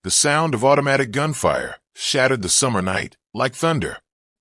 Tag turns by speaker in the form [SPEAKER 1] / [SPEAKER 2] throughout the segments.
[SPEAKER 1] The sound of automatic gunfire shattered the summer night like thunder.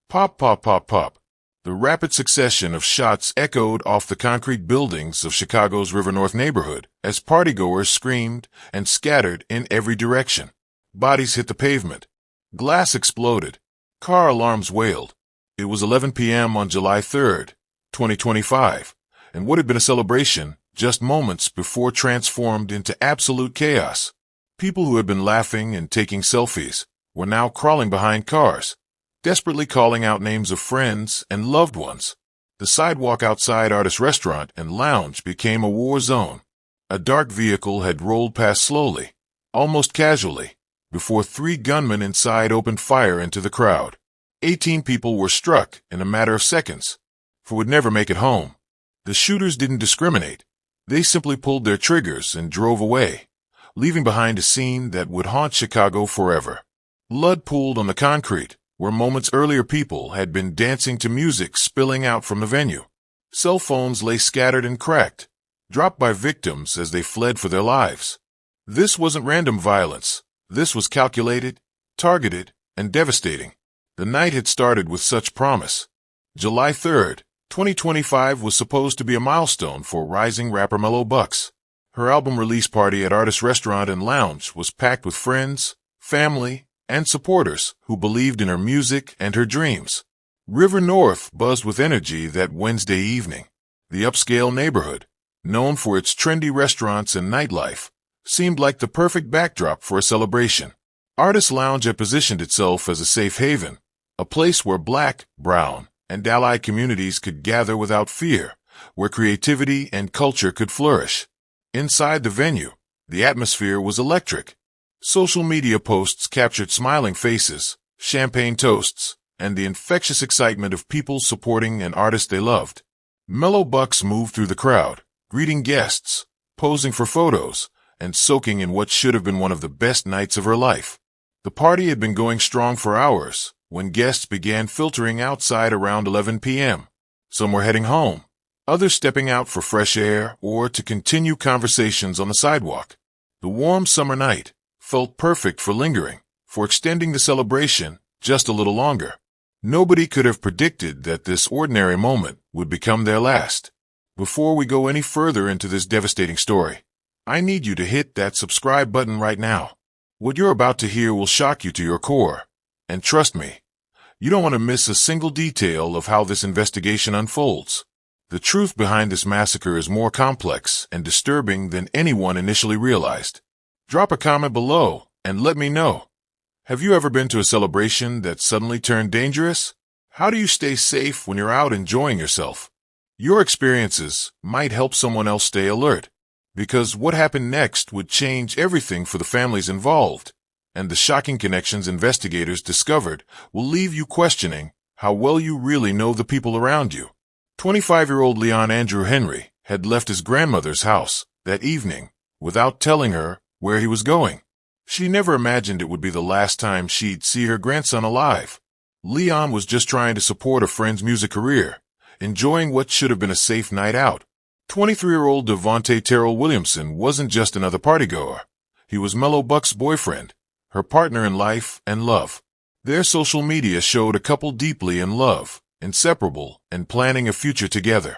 [SPEAKER 1] Pop, pop, pop, pop. The rapid succession of shots echoed off the concrete buildings of Chicago's River North neighborhood as partygoers screamed and scattered in every direction. Bodies hit the pavement. Glass exploded. Car alarms wailed. It was 11 p.m. on July 3rd, 2025, and what had been a celebration just moments before transformed into absolute chaos. People who had been laughing and taking selfies were now crawling behind cars, desperately calling out names of friends and loved ones. The sidewalk outside Artist Restaurant and Lounge became a war zone. A dark vehicle had rolled past slowly, almost casually, before 3 gunmen inside opened fire into the crowd. 18 people were struck in a matter of seconds, for would never make it home. The shooters didn't discriminate. They simply pulled their triggers and drove away, leaving behind a scene that would haunt Chicago forever. Blood pooled on the concrete, where moments earlier people had been dancing to music spilling out from the venue. Cell phones lay scattered and cracked, dropped by victims as they fled for their lives. This wasn't random violence. This was calculated, targeted, and devastating. The night had started with such promise. July 3rd, 2025 was supposed to be a milestone for rising rapper Mellow Bucks. Her album release party at Artist Restaurant and Lounge was packed with friends, family, and supporters who believed in her music and her dreams. River North buzzed with energy that Wednesday evening. The upscale neighborhood, known for its trendy restaurants and nightlife, seemed like the perfect backdrop for a celebration. Artist Lounge had positioned itself as a safe haven, a place where Black, brown, and allied communities could gather without fear, where creativity and culture could flourish. Inside the venue, the atmosphere was electric. Social media posts captured smiling faces, champagne toasts, and the infectious excitement of people supporting an artist they loved. Mellow Bucks moved through the crowd, greeting guests, posing for photos, and soaking in what should have been one of the best nights of her life. The party had been going strong for hours when guests began filtering outside around 11 p.m. Some were heading home, others stepping out for fresh air or to continue conversations on the sidewalk. The warm summer night felt perfect for lingering, for extending the celebration just a little longer. Nobody could have predicted that this ordinary moment would become their last. Before we go any further into this devastating story, I need you to hit that subscribe button right now. What you're about to hear will shock you to your core. And trust me, you don't want to miss a single detail of how this investigation unfolds. The truth behind this massacre is more complex and disturbing than anyone initially realized. Drop a comment below and let me know. Have you ever been to a celebration that suddenly turned dangerous? How do you stay safe when you're out enjoying yourself? Your experiences might help someone else stay alert, because what happened next would change everything for the families involved, and the shocking connections investigators discovered will leave you questioning how well you really know the people around you. 25-year-old Leon Andrew Henry had left his grandmother's house that evening without telling her where he was going. She never imagined it would be the last time she'd see her grandson alive. Leon was just trying to support a friend's music career, enjoying what should have been a safe night out. 23-year-old Devontae Terrell Williamson wasn't just another partygoer. He was Mellow Buck's boyfriend, her partner in life and love. Their social media showed a couple deeply in love, inseparable, and planning a future together.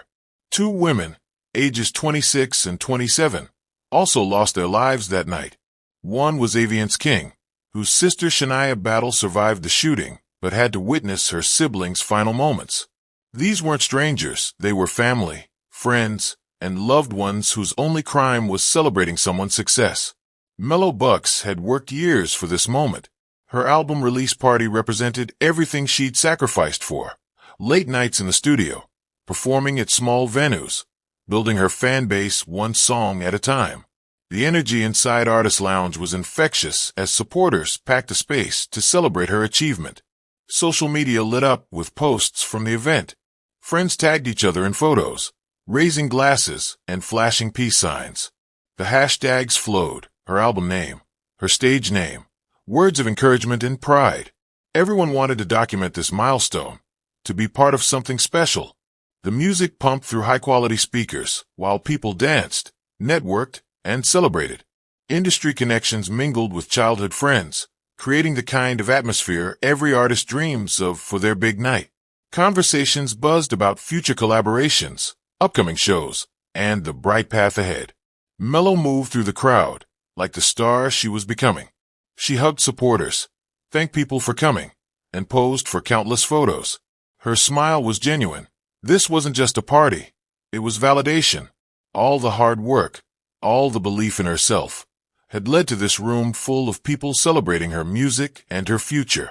[SPEAKER 1] 2 women, ages 26 and 27, also lost their lives that night. One was Aviance King, whose sister Shania Battle survived the shooting, but had to witness her siblings' final moments. These weren't strangers, they were family, friends, and loved ones whose only crime was celebrating someone's success. Mellow Bucks had worked years for this moment. Her album release party represented everything she'd sacrificed for. Late nights in the studio, performing at small venues, building her fan base one song at a time. The energy inside Artist Lounge was infectious as supporters packed the space to celebrate her achievement. Social media lit up with posts from the event. Friends tagged each other in photos, raising glasses and flashing peace signs. The hashtags flowed, her album name, her stage name, words of encouragement and pride. Everyone wanted to document this milestone, to be part of something special. The music pumped through high-quality speakers while people danced, networked, and celebrated. Industry connections mingled with childhood friends, creating the kind of atmosphere every artist dreams of for their big night. Conversations buzzed about future collaborations, upcoming shows, and the bright path ahead. Mello moved through the crowd, like the star she was becoming. She hugged supporters, thanked people for coming, and posed for countless photos. Her smile was genuine. This wasn't just a party. It was validation. All the hard work, all the belief in herself, had led to this room full of people celebrating her music and her future.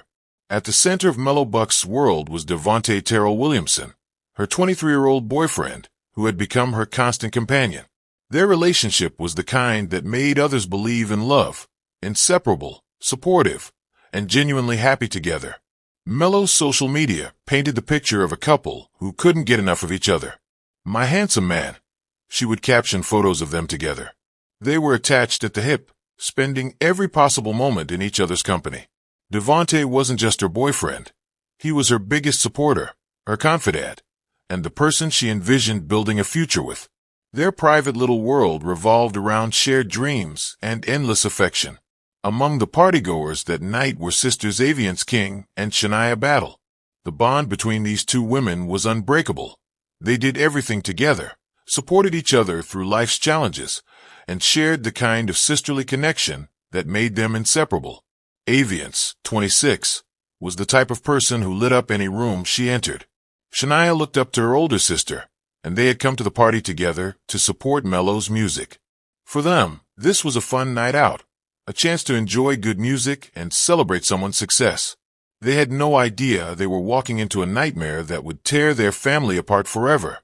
[SPEAKER 1] At the center of Mello Buck's world was Devontae Terrell Williamson, her 23-year-old boyfriend, who had become her constant companion. Their relationship was the kind that made others believe in love, inseparable, supportive, and genuinely happy together. Mello's social media painted the picture of a couple who couldn't get enough of each other. "My handsome man," she would caption photos of them together. They were attached at the hip, spending every possible moment in each other's company. Devontae wasn't just her boyfriend. He was her biggest supporter, her confidant, and the person she envisioned building a future with. Their private little world revolved around shared dreams and endless affection. Among the partygoers that night were sisters Aviance King and Shania Battle. The bond between these two women was unbreakable. They did everything together, supported each other through life's challenges, and shared the kind of sisterly connection that made them inseparable. Aviance, 26, was the type of person who lit up any room she entered. Shania looked up to her older sister, and they had come to the party together to support Mello's music. For them, this was a fun night out, a chance to enjoy good music and celebrate someone's success. They had no idea they were walking into a nightmare that would tear their family apart forever.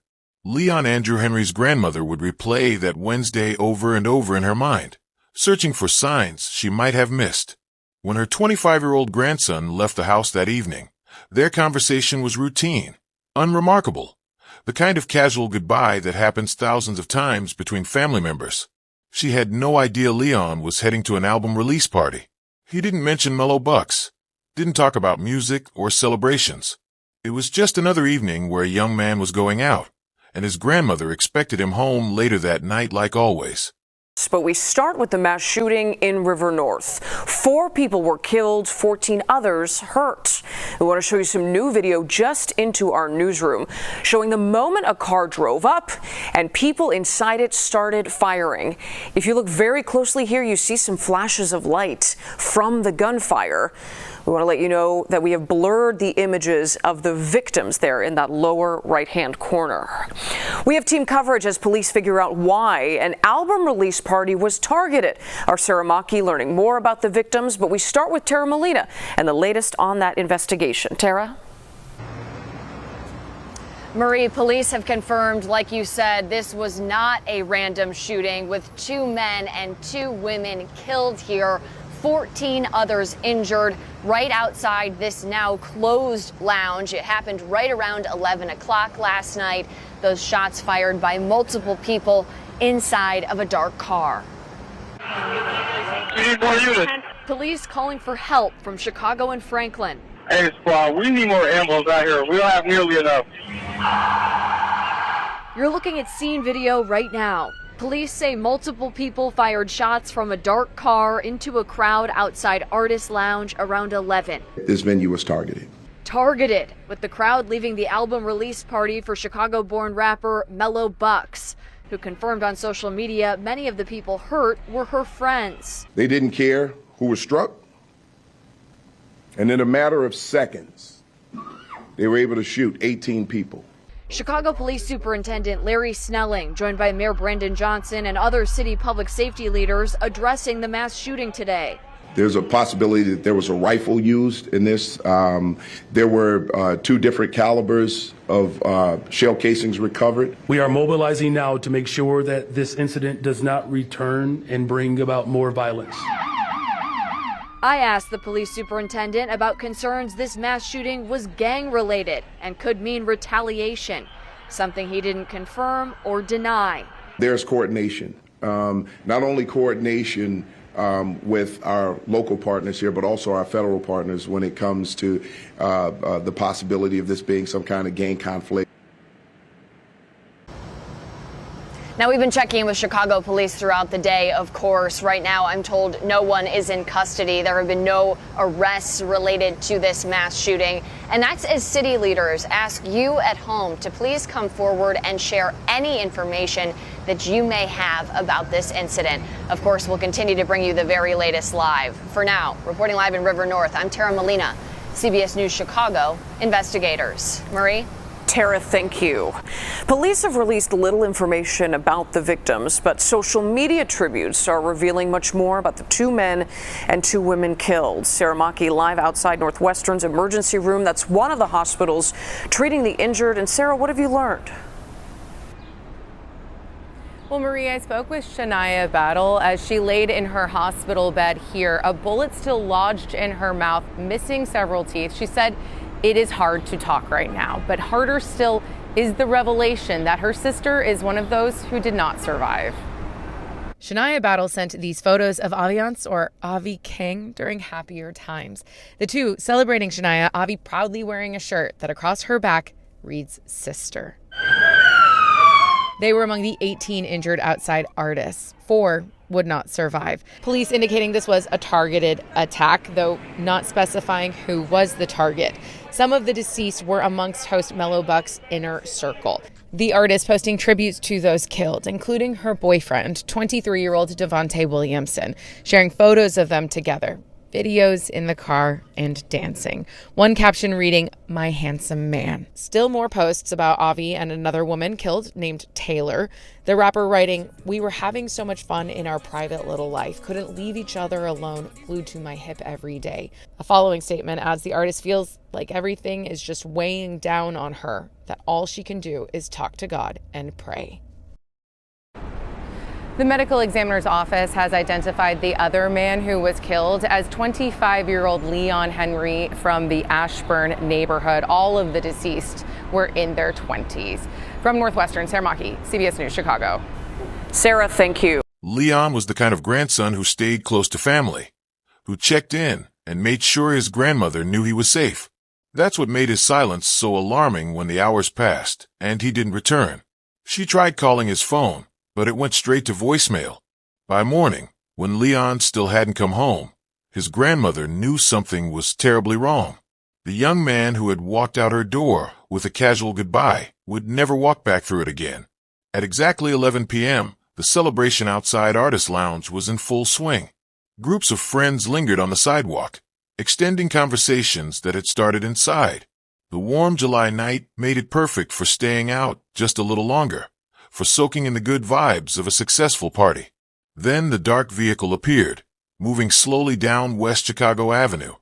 [SPEAKER 1] Leon Andrew Henry's grandmother would replay that Wednesday over and over in her mind, searching for signs she might have missed. When her 25-year-old grandson left the house that evening, their conversation was routine, unremarkable, the kind of casual goodbye that happens thousands of times between family members. She had no idea Leon was heading to an album release party. He didn't mention Mello Bucks, didn't talk about music or celebrations. It was just another evening where a young man was going out, and his grandmother expected him home later that night like always.
[SPEAKER 2] But we start with the mass shooting in River North. 4 people were killed, 14 others hurt. We want to show you some new video just into our newsroom, showing the moment a car drove up and people inside it started firing. If you look very closely here, you see some flashes of light from the gunfire. We want to let you know that we have blurred the images of the victims there in that lower right-hand corner. We have team coverage as police figure out why an album release party was targeted. Our Sarah Maki learning more about the victims, but we start with Tara Molina and the latest on that investigation. Tara?
[SPEAKER 3] Marie, police have confirmed, like you said, this was not a random shooting with 2 men and 2 women killed here. 14 others injured right outside this now closed lounge. It happened right around 11 o'clock last night. Those shots fired by multiple people inside of a dark car.
[SPEAKER 4] We need more units.
[SPEAKER 3] Police calling for help from Chicago and Franklin.
[SPEAKER 4] Hey, squad, we need more ambulance out here. We don't have nearly enough.
[SPEAKER 3] You're looking at scene video right now. Police say multiple people fired shots from a dark car into a crowd outside Artist Lounge around 11.
[SPEAKER 5] This venue was targeted.
[SPEAKER 3] Targeted, with the crowd leaving the album release party for Chicago-born rapper Mello Bucks, who confirmed on social media many of the people hurt were her friends.
[SPEAKER 5] They didn't care who was struck. And in a matter of seconds, they were able to shoot 18 people.
[SPEAKER 3] Chicago Police Superintendent Larry Snelling, joined by Mayor Brandon Johnson and other city public safety leaders addressing the mass shooting today.
[SPEAKER 5] There's a possibility that there was a rifle used in this. There were 2 different calibers of shell casings recovered.
[SPEAKER 6] We are mobilizing now to make sure that this incident does not return and bring about more violence.
[SPEAKER 3] I asked the police superintendent about concerns this mass shooting was gang-related and could mean retaliation, something he didn't confirm or deny.
[SPEAKER 5] There's coordination, not only coordination with our local partners here, but also our federal partners when it comes to the possibility of this being some kind of gang conflict.
[SPEAKER 3] Now, we've been checking in with Chicago police throughout the day, of course. Right now, I'm told no one is in custody. There have been no arrests related to this mass shooting. And that's as city leaders ask you at home to please come forward and share any information that you may have about this incident. Of course, we'll continue to bring you the very latest live. For now, reporting live in River North, I'm Tara Molina, CBS News Chicago Investigators. Marie?
[SPEAKER 2] Tara, thank you. Police have released little information about the victims, but social media tributes are revealing much more about the 2 men and 2 women killed. Sarah Maki live outside Northwestern's emergency room. That's one of the hospitals treating the injured. And Sarah, what have you learned?
[SPEAKER 7] Well, Marie, I spoke with Shania Battle as she laid in her hospital bed here, a bullet still lodged in her mouth, missing several teeth. She said it is hard to talk right now, but harder still is the revelation that her sister is one of those who did not survive. Shania Battle sent these photos of Aviance, or Avi King, during happier times. The two celebrating Shania, Avi proudly wearing a shirt that across her back reads sister. They were among the 18 injured outside artists. 4 would not survive. Police indicating this was a targeted attack, though not specifying who was the target. Some of the deceased were amongst host Mellow Buck's inner circle. The artist posting tributes to those killed, including her boyfriend, 23-year-old Devontae Williamson, sharing photos of them together, videos in the car, and dancing. One caption reading, "My handsome man." Still more posts about Avi and another woman killed named Taylor. The rapper writing, "We were having so much fun in our private little life. Couldn't leave each other alone, glued to my hip every day." A following statement adds the artist feels like everything is just weighing down on her, that all she can do is talk to God and pray. The medical examiner's office has identified the other man who was killed as 25-year-old Leon Henry from the Ashburn neighborhood. All of the deceased were in their 20s. From Northwestern, Sarah Maki, CBS News, Chicago.
[SPEAKER 2] Sarah, thank you.
[SPEAKER 1] Leon was the kind of grandson who stayed close to family, who checked in and made sure his grandmother knew he was safe. That's what made his silence so alarming when the hours passed and he didn't return. She tried calling his phone, but it went straight to voicemail. By morning, when Leon still hadn't come home, his grandmother knew something was terribly wrong. The young man who had walked out her door with a casual goodbye would never walk back through it again. At exactly 11 p.m., the celebration outside Artist Lounge was in full swing. Groups of friends lingered on the sidewalk, extending conversations that had started inside. The warm July night made it perfect for staying out just a little longer, for soaking in the good vibes of a successful party. Then the dark vehicle appeared, moving slowly down West Chicago Avenue.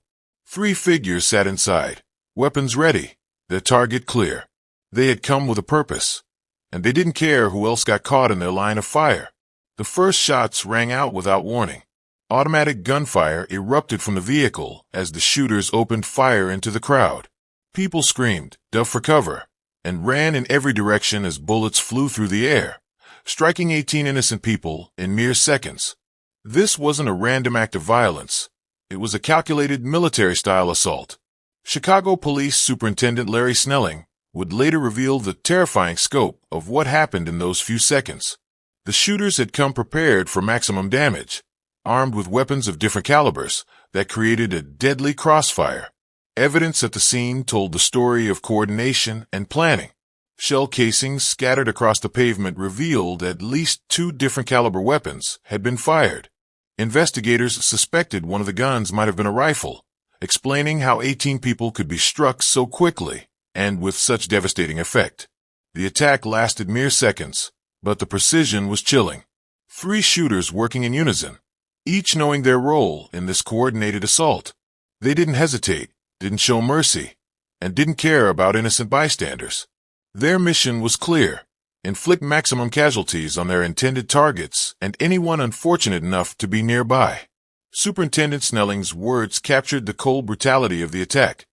[SPEAKER 1] 3 figures sat inside, weapons ready, their target clear. They had come with a purpose, and they didn't care who else got caught in their line of fire. The first shots rang out without warning. Automatic gunfire erupted from the vehicle as the shooters opened fire into the crowd. People screamed, dove for cover, and ran in every direction as bullets flew through the air, striking 18 innocent people in mere seconds. This wasn't a random act of violence. It was a calculated military-style assault. Chicago Police Superintendent Larry Snelling would later reveal the terrifying scope of what happened in those few seconds. The shooters had come prepared for maximum damage, armed with weapons of different calibers that created a deadly crossfire. Evidence at the scene told the story of coordination and planning. Shell casings scattered across the pavement revealed at least 2 different caliber weapons had been fired. Investigators suspected one of the guns might have been a rifle, explaining how 18 people could be struck so quickly and with such devastating effect. The attack lasted mere seconds, but the precision was chilling. 3 shooters working in unison, each knowing their role in this coordinated assault. They didn't hesitate, didn't show mercy, and didn't care about innocent bystanders. Their mission was clear: inflict maximum casualties on their intended targets and anyone unfortunate enough to be nearby. Superintendent Snelling's words captured the cold brutality of the attack.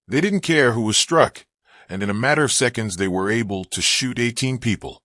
[SPEAKER 1] They didn't care who was struck, and in a matter of seconds they were able to shoot 18 people.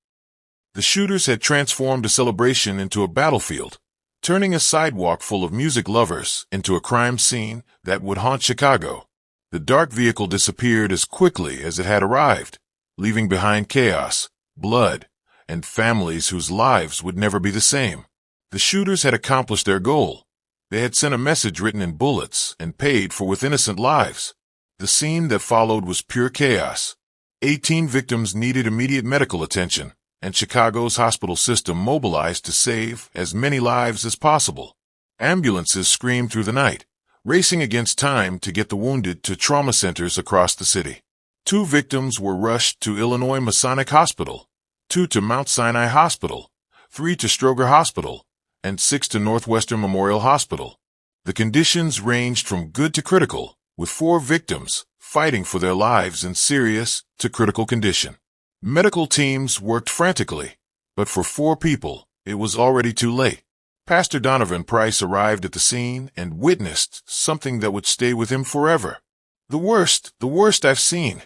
[SPEAKER 1] The shooters had transformed a celebration into a battlefield, turning a sidewalk full of music lovers into a crime scene that would haunt Chicago. The dark vehicle disappeared as quickly as it had arrived, leaving behind chaos, blood, and families whose lives would never be the same. The shooters had accomplished their goal. They had sent a message written in bullets and paid for with innocent lives. The scene that followed was pure chaos. 18 victims needed immediate medical attention, and Chicago's hospital system mobilized to save as many lives as possible. Ambulances screamed through the night, racing against time to get the wounded to trauma centers across the city. 2 victims were rushed to Illinois Masonic Hospital, 2 to Mount Sinai Hospital, 3 to Stroger Hospital, and 6 to Northwestern Memorial Hospital. The conditions ranged from good to critical, with 4 victims fighting for their lives in serious to critical condition. Medical teams worked frantically, but for 4 people, it was already too late. Pastor Donovan Price arrived at the scene and witnessed something that would stay with him forever. The worst I've seen,"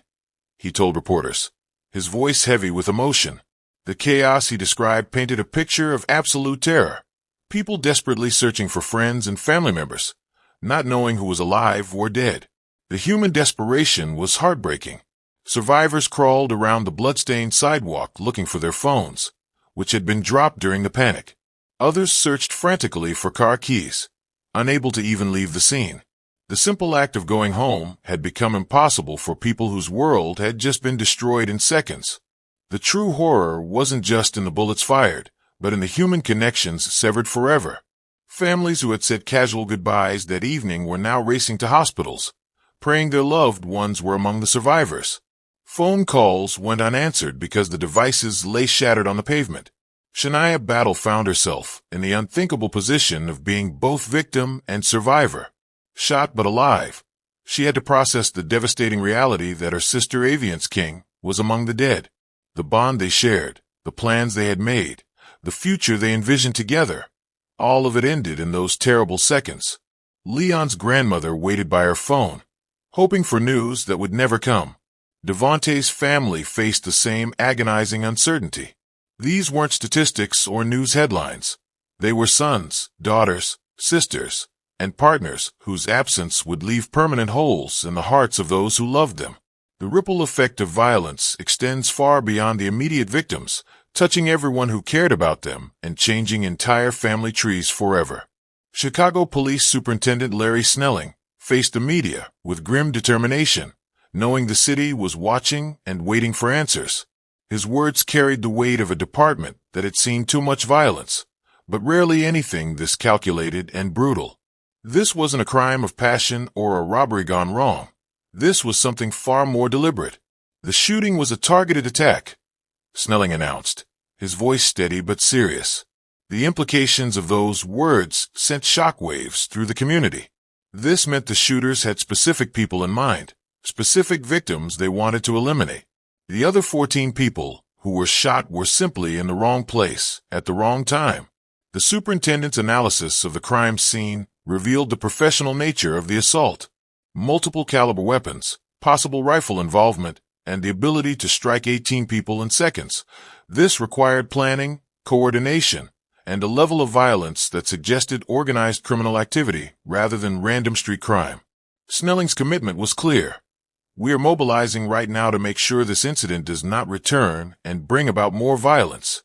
[SPEAKER 1] he told reporters, his voice heavy with emotion. The chaos he described painted a picture of absolute terror. People desperately searching for friends and family members, not knowing who was alive or dead. The human desperation was heartbreaking. Survivors crawled around the bloodstained sidewalk looking for their phones, which had been dropped during the panic. Others searched frantically for car keys, unable to even leave the scene. The simple act of going home had become impossible for people whose world had just been destroyed in seconds. The true horror wasn't just in the bullets fired, but in the human connections severed forever. Families who had said casual goodbyes that evening were now racing to hospitals, praying their loved ones were among the survivors. Phone calls went unanswered because the devices lay shattered on the pavement. Shania Battle found herself in the unthinkable position of being both victim and survivor. Shot but alive, she had to process the devastating reality that her sister Aviance King was among the dead. The bond they shared, the plans they had made, the future they envisioned together, all of it ended in those terrible seconds. Leon's grandmother waited by her phone, hoping for news that would never come. Devontae's family faced the same agonizing uncertainty. These weren't statistics or news headlines. They were sons, daughters, sisters, and partners whose absence would leave permanent holes in the hearts of those who loved them. The ripple effect of violence extends far beyond the immediate victims, touching everyone who cared about them and changing entire family trees forever. Chicago Police Superintendent Larry Snelling faced the media with grim determination, knowing the city was watching and waiting for answers. His words carried the weight of a department that had seen too much violence, but rarely anything this calculated and brutal. This wasn't a crime of passion or a robbery gone wrong. This was something far more deliberate. The shooting was a targeted attack, Snelling announced, his voice steady but serious. The implications of those words sent shockwaves through the community. This meant the shooters had specific people in mind, specific victims they wanted to eliminate. The other 14 people who were shot were simply in the wrong place at the wrong time. The superintendent's analysis of the crime scene revealed the professional nature of the assault. Multiple caliber weapons, possible rifle involvement, and the ability to strike 18 people in seconds. This required planning, coordination, and a level of violence that suggested organized criminal activity rather than random street crime. Snelling's commitment was clear. We are mobilizing right now to make sure this incident does not return and bring about more violence.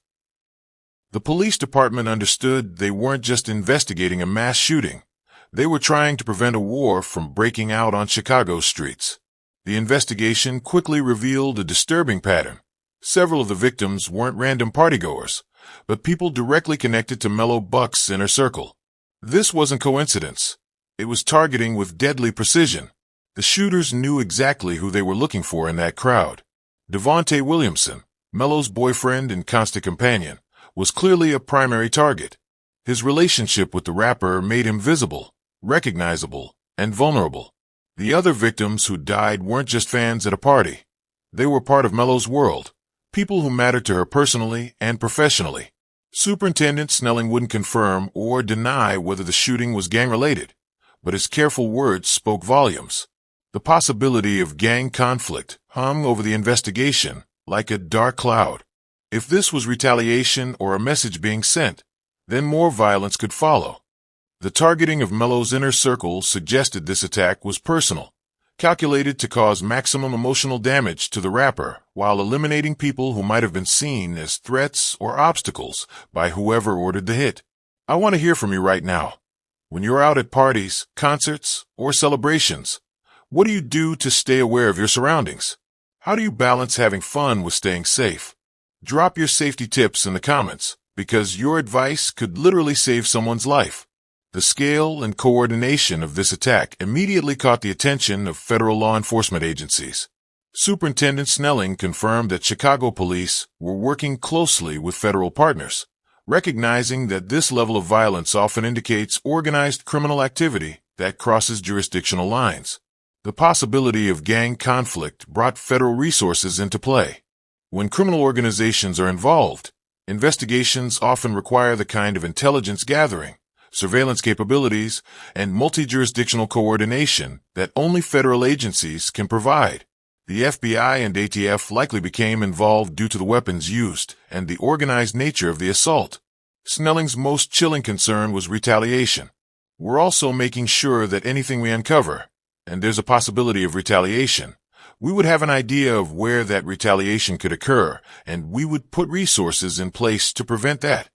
[SPEAKER 1] The police department understood they weren't just investigating a mass shooting. They were trying to prevent a war from breaking out on Chicago's streets. The investigation quickly revealed a disturbing pattern. Several of the victims weren't random partygoers, but people directly connected to Mellow Buck's inner circle. This wasn't coincidence. It was targeting with deadly precision. The shooters knew exactly who they were looking for in that crowd. Devontae Williamson, Mello's boyfriend and constant companion, was clearly a primary target. His relationship with the rapper made him visible, recognizable, and vulnerable. The other victims who died weren't just fans at a party. They were part of Mello's world, people who mattered to her personally and professionally. Superintendent Snelling wouldn't confirm or deny whether the shooting was gang-related, but his careful words spoke volumes. The possibility of gang conflict hung over the investigation like a dark cloud. If this was retaliation or a message being sent, then more violence could follow. The targeting of Mello's inner circle suggested this attack was personal, calculated to cause maximum emotional damage to the rapper while eliminating people who might have been seen as threats or obstacles by whoever ordered the hit. I want to hear from you right now. When you're out at parties, concerts, or celebrations, what do you do to stay aware of your surroundings? How do you balance having fun with staying safe? Drop your safety tips in the comments, because your advice could literally save someone's life. The scale and coordination of this attack immediately caught the attention of federal law enforcement agencies. Superintendent Snelling confirmed that Chicago police were working closely with federal partners, recognizing that this level of violence often indicates organized criminal activity that crosses jurisdictional lines. The possibility of gang conflict brought federal resources into play. When criminal organizations are involved, investigations often require the kind of intelligence gathering, surveillance capabilities, and multi-jurisdictional coordination that only federal agencies can provide. The FBI and ATF likely became involved due to the weapons used and the organized nature of the assault. Snelling's most chilling concern was retaliation. We're also making sure that anything we uncover, and there's a possibility of retaliation, we would have an idea of where that retaliation could occur, and we would put resources in place to prevent that.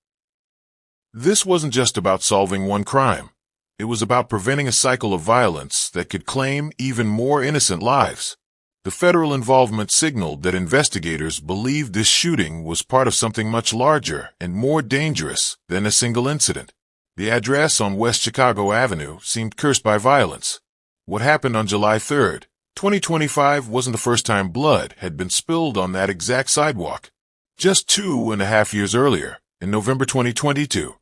[SPEAKER 1] This wasn't just about solving one crime. It was about preventing a cycle of violence that could claim even more innocent lives. The federal involvement signaled that investigators believed this shooting was part of something much larger and more dangerous than a single incident. The address on West Chicago Avenue seemed cursed by violence. What happened on July 3, 2025 wasn't the first time blood had been spilled on that exact sidewalk. Just 2.5 years earlier, in November 2022,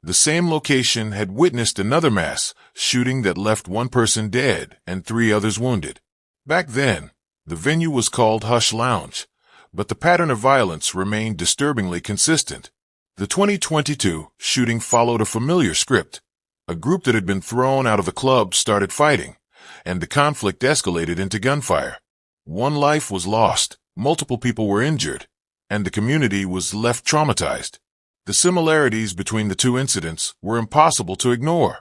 [SPEAKER 1] the same location had witnessed another mass shooting that left one person dead and 3 others wounded. Back then, the venue was called Hush Lounge, but the pattern of violence remained disturbingly consistent. The 2022 shooting followed a familiar script. A group that had been thrown out of the club started fighting, and the conflict escalated into gunfire. One life was lost, multiple people were injured, and the community was left traumatized. The similarities between the two incidents were impossible to ignore.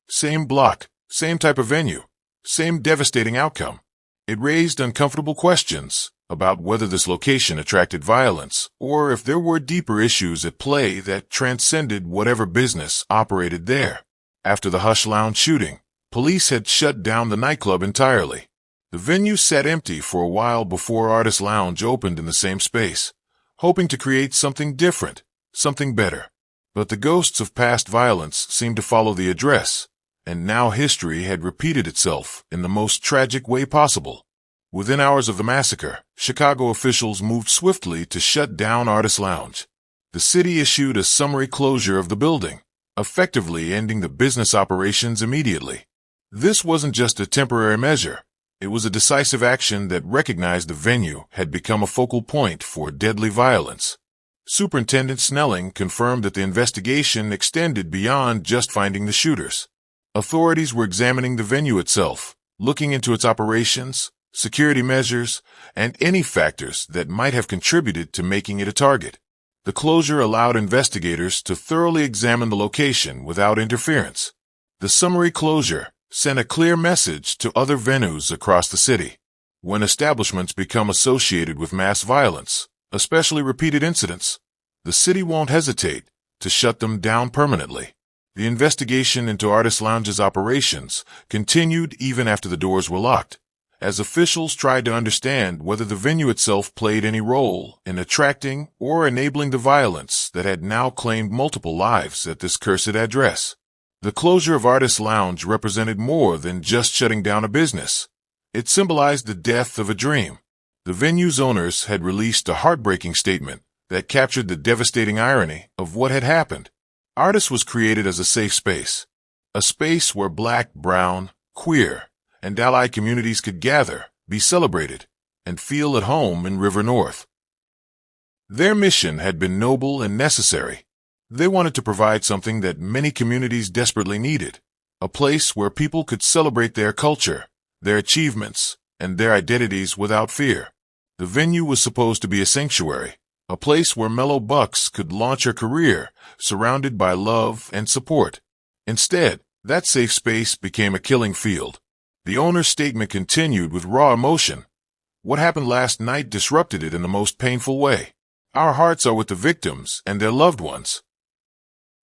[SPEAKER 1] Same block, same type of venue, same devastating outcome. It raised uncomfortable questions about whether this location attracted violence or if there were deeper issues at play that transcended whatever business operated there. After the Hush Lounge shooting, police had shut down the nightclub entirely. The venue sat empty for a while before Artist Lounge opened in the same space, hoping to create something different, something better. But the ghosts of past violence seemed to follow the address, and now history had repeated itself in the most tragic way possible. Within hours of the massacre, Chicago officials moved swiftly to shut down Artist Lounge. The city issued a summary closure of the building, effectively ending the business operations immediately. This wasn't just a temporary measure. It was a decisive action that recognized the venue had become a focal point for deadly violence. Superintendent Snelling confirmed that the investigation extended beyond just finding the shooters. Authorities were examining the venue itself, looking into its operations, security measures, and any factors that might have contributed to making it a target. The closure allowed investigators to thoroughly examine the location without interference. The summary closure sent a clear message to other venues across the city. When establishments become associated with mass violence, especially repeated incidents, the city won't hesitate to shut them down permanently. The investigation into Artist Lounge's operations continued even after the doors were locked, as officials tried to understand whether the venue itself played any role in attracting or enabling the violence that had now claimed multiple lives at this cursed address. The closure of Artist Lounge represented more than just shutting down a business. It symbolized the death of a dream. The venue's owners had released a heartbreaking statement that captured the devastating irony of what had happened. Artist was created as a safe space, a space where Black, brown, queer, and allied communities could gather, be celebrated, and feel at home in River North. Their mission had been noble and necessary. They wanted to provide something that many communities desperately needed, a place where people could celebrate their culture, their achievements, and their identities without fear. The venue was supposed to be a sanctuary, a place where Mellow Bucks could launch her career, surrounded by love and support. Instead, that safe space became a killing field. The owner's statement continued with raw emotion. "What happened last night disrupted it in the most painful way. Our hearts are with the victims and their loved ones."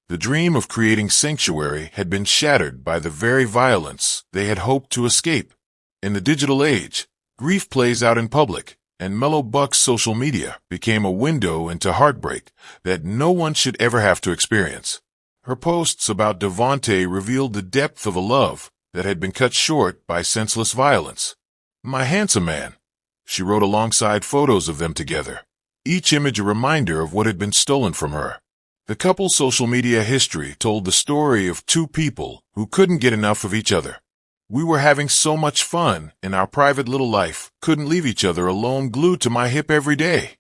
[SPEAKER 1] The dream of creating sanctuary had been shattered by the very violence they had hoped to escape. In the digital age, grief plays out in public, and Mellow Buck's social media became a window into heartbreak that no one should ever have to experience. Her posts about Devontae revealed the depth of a love that had been cut short by senseless violence. "My handsome man," she wrote alongside photos of them together, each image a reminder of what had been stolen from her. The couple's social media history told the story of two people who couldn't get enough of each other. "We were having so much fun in our private little life, couldn't leave each other alone glued to my hip every day,"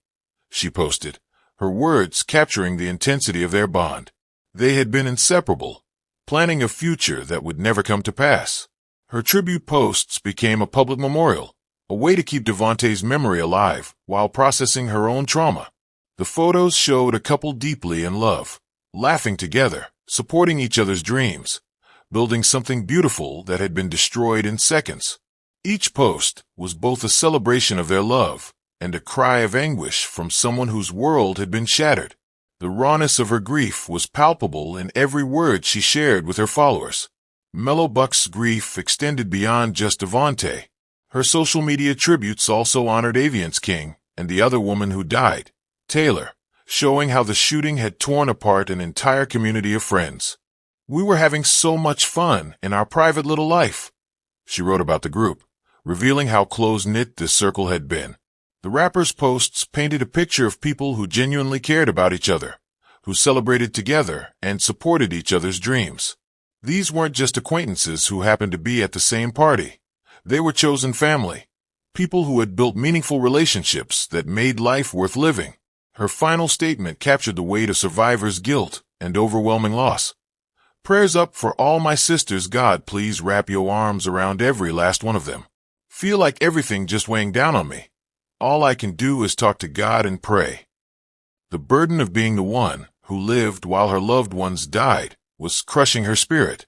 [SPEAKER 1] she posted, her words capturing the intensity of their bond. They had been inseparable, planning a future that would never come to pass. Her tribute posts became a public memorial, a way to keep Devontae's memory alive while processing her own trauma. The photos showed a couple deeply in love, laughing together, supporting each other's dreams, building something beautiful that had been destroyed in seconds. Each post was both a celebration of their love and a cry of anguish from someone whose world had been shattered. The rawness of her grief was palpable in every word she shared with her followers. Mellow Buck's grief extended beyond just Devontae. Her social media tributes also honored Aviance King and the other woman who died, Taylor, showing how the shooting had torn apart an entire community of friends. "We were having so much fun in our private little life," she wrote about the group, revealing how close-knit this circle had been. The rapper's posts painted a picture of people who genuinely cared about each other, who celebrated together and supported each other's dreams. These weren't just acquaintances who happened to be at the same party. They were chosen family, people who had built meaningful relationships that made life worth living. Her final statement captured the weight of survivors' guilt and overwhelming loss. "Prayers up for all my sisters. God, please wrap your arms around every last one of them. Feel like everything just weighing down on me. All I can do is talk to God and pray." The burden of being the one who lived while her loved ones died was crushing her spirit.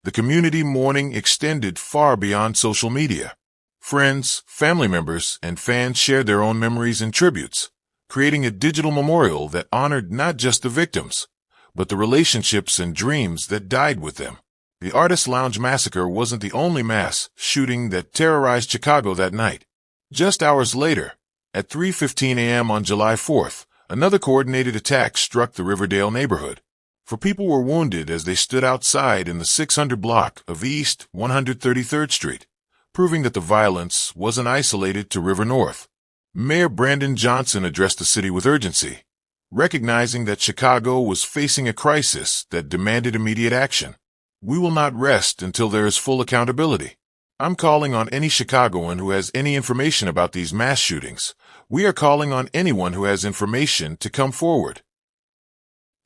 [SPEAKER 1] The community mourning extended far beyond social media. Friends, family members, and fans shared their own memories and tributes, creating a digital memorial that honored not just the victims, but the relationships and dreams that died with them. The Artist Lounge massacre wasn't the only mass shooting that terrorized Chicago that night. Just hours later, at 3:15 a.m. on July 4th, another coordinated attack struck the Riverdale neighborhood. 4 people were wounded as they stood outside in the 600 block of East 133rd Street, proving that the violence wasn't isolated to River North. Mayor Brandon Johnson addressed the city with urgency, recognizing that Chicago was facing a crisis that demanded immediate action. "We will not rest until there is full accountability. I'm calling on any Chicagoan who has any information about these mass shootings. We are calling on anyone who has information to come forward."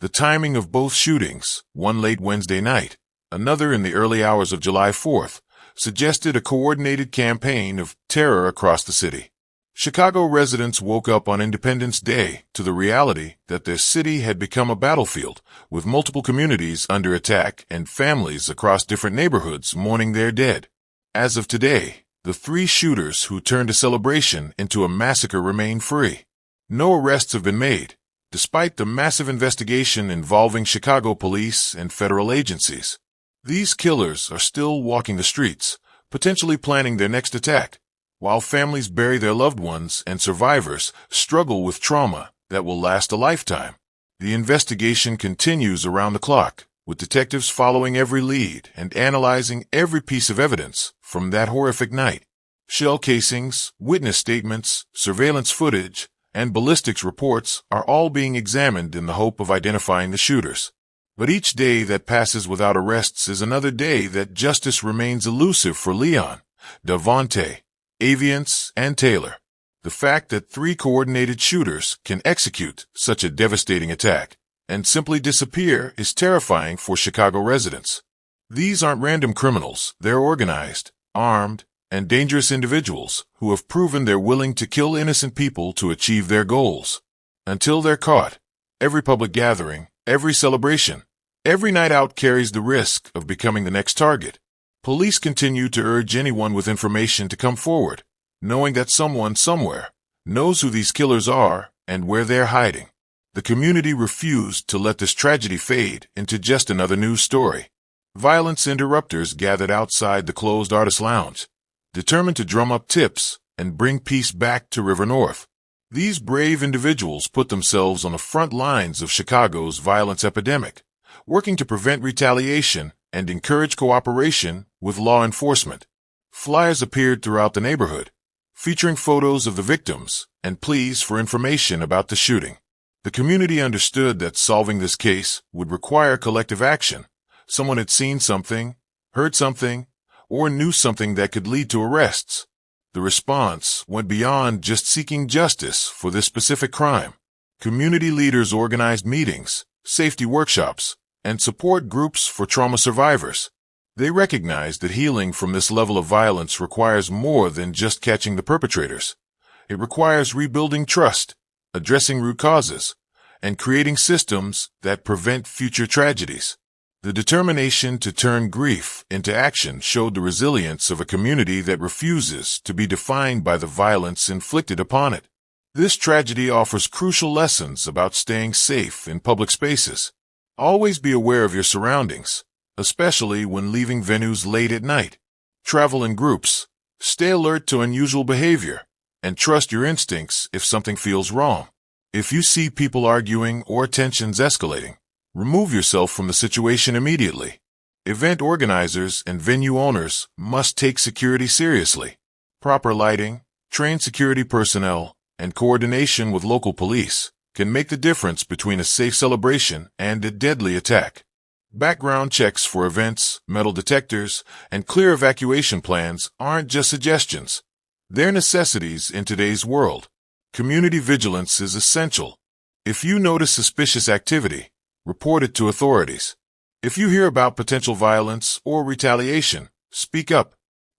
[SPEAKER 1] The timing of both shootings, one late Wednesday night, another in the early hours of July 4th, suggested a coordinated campaign of terror across the city. Chicago residents woke up on Independence Day to the reality that their city had become a battlefield, with multiple communities under attack and families across different neighborhoods mourning their dead. As of today, the 3 shooters who turned a celebration into a massacre remain free. No arrests have been made, despite the massive investigation involving Chicago police and federal agencies. These killers are still walking the streets, potentially planning their next attack, while families bury their loved ones and survivors struggle with trauma that will last a lifetime. The investigation continues around the clock, with detectives following every lead and analyzing every piece of evidence from that horrific night. Shell casings, witness statements, surveillance footage, and ballistics reports are all being examined in the hope of identifying the shooters. But each day that passes without arrests is another day that justice remains elusive for Leon, Devontae, Aviance, and Taylor. The fact that 3 coordinated shooters can execute such a devastating attack and simply disappear is terrifying for Chicago residents. These aren't random criminals. They're organized, armed, and dangerous individuals who have proven they're willing to kill innocent people to achieve their goals. Until they're caught, every public gathering, every celebration, every night out carries the risk of becoming the next target. Police continue to urge anyone with information to come forward, knowing that someone somewhere knows who these killers are and where they're hiding. The community refused to let this tragedy fade into just another news story. Violence interrupters gathered outside the closed artist lounge, determined to drum up tips and bring peace back to River North. These brave individuals put themselves on the front lines of Chicago's violence epidemic, working to prevent retaliation and encourage cooperation with law enforcement. Flyers appeared throughout the neighborhood, featuring photos of the victims and pleas for information about the shooting. The community understood that solving this case would require collective action. Someone had seen something, heard something, or knew something that could lead to arrests. The response went beyond just seeking justice for this specific crime. Community leaders organized meetings, safety workshops, and support groups for trauma survivors. They recognized that healing from this level of violence requires more than just catching the perpetrators. It requires rebuilding trust, addressing root causes, and creating systems that prevent future tragedies. The determination to turn grief into action showed the resilience of a community that refuses to be defined by the violence inflicted upon it. This tragedy offers crucial lessons about staying safe in public spaces. Always be aware of your surroundings, especially when leaving venues late at night. Travel in groups, stay alert to unusual behavior, and trust your instincts if something feels wrong. If you see people arguing or tensions escalating, remove yourself from the situation immediately. Event organizers and venue owners must take security seriously. Proper lighting, trained security personnel, and coordination with local police can make the difference between a safe celebration and a deadly attack. Background checks for events, metal detectors, and clear evacuation plans aren't just suggestions. They're necessities in today's world. Community vigilance is essential. If you notice suspicious activity, report it to authorities. If you hear about potential violence or retaliation, speak up.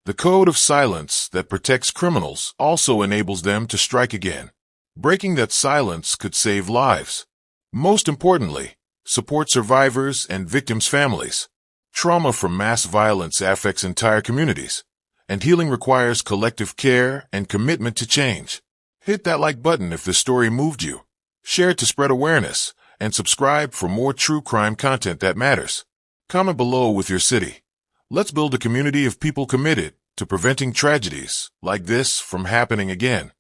[SPEAKER 1] The code of silence that protects criminals also enables them to strike again. Breaking that silence could save lives. Most importantly, support survivors and victims' families. Trauma from mass violence affects entire communities, and healing requires collective care and commitment to change. Hit that like button if this story moved you. Share it to spread awareness, and subscribe for more true crime content that matters. Comment below with your city. Let's build a community of people committed to preventing tragedies like this from happening again.